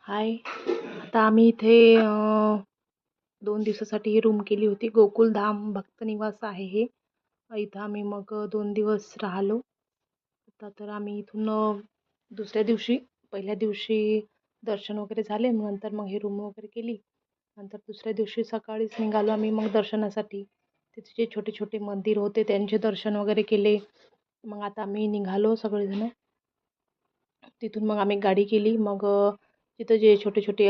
हाय. आता आम्ही इथे 2 दिवसासाठी ही रूम केली होती. गोकुलधाम भक्तनिवास आहे हे. इथं आम्ही मग 2 दिवस राहिलो. आता तर आम्ही इथून दुसऱ्या दिवशी पहिल्या दिवशी दर्शन वगैरे झाले. नंतर मग ही रूम वगैरे केली. नंतर दुसऱ्या दिवशी सकाळीच निघालो आम्ही मग दर्शनासाठी. तिथे जे छोटे छोटे मंदिर होते त्यांचे दर्शन वगैरे केले. मग आता आम्ही निघालो सगळेजण. तिथून मग आम्ही गाडी केली. मग तिथं जे छोटे छोटे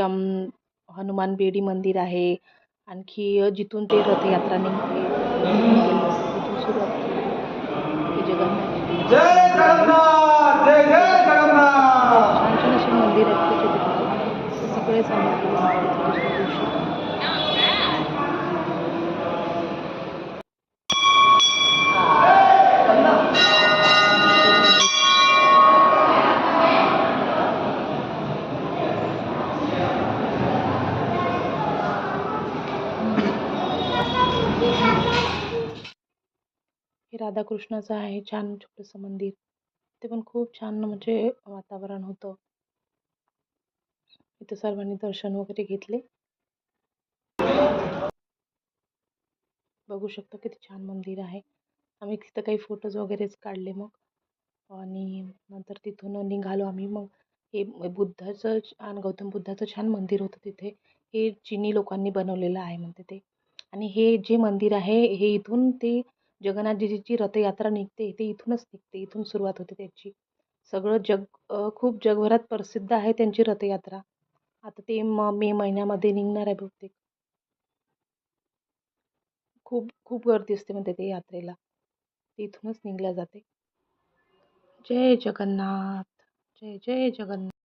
हनुमान बेडी मंदिर आहे. आणखी जिथून ते रथयात्रा निघते तिथून गेलो. तिथून सुरुवात केली. हे जगन्नाथ जय जगन्नाथ जय जय जगन्नाथ. छान छान असे मंदिर आहेत त्याचे तिथे. ते सगळेच आम्ही केले मग तिथे दुसऱ्या दिवशी. हे राधाकृष्णाचं आहे छान छोटंसं मंदिर. ते पण खूप छान म्हणजे वातावरण होतं. इथे सर्वांनी दर्शन वगैरे घेतले. बघू शकता किती छान मंदिर आहे. आम्ही तिथं काही फोटोज वगैरेच काढले मग. आणि नंतर तिथून निघालो आम्ही. मग हे बुद्धाचं छान गौतम बुद्धाचं छान मंदिर होतं तिथे. हे चिनी लोकांनी बनवलेलं आहे म्हणते ते. आणि हे जे मंदिर आहे हे इथून ते जगन्नाथजीची रथयात्रा निघते ते इथूनच निघते. इथून सुरुवात होते त्याची. सगळं खूप जगभरात प्रसिद्ध आहे त्यांची रथयात्रा. आता ते मे महिन्यामध्ये निघणार आहे बहुतेक. खूप खूप गर्दी असते म्हणते ते यात्रेला. ते इथूनच निघल्या जाते. जय जगन्नाथ. जय जय जगन्नाथ.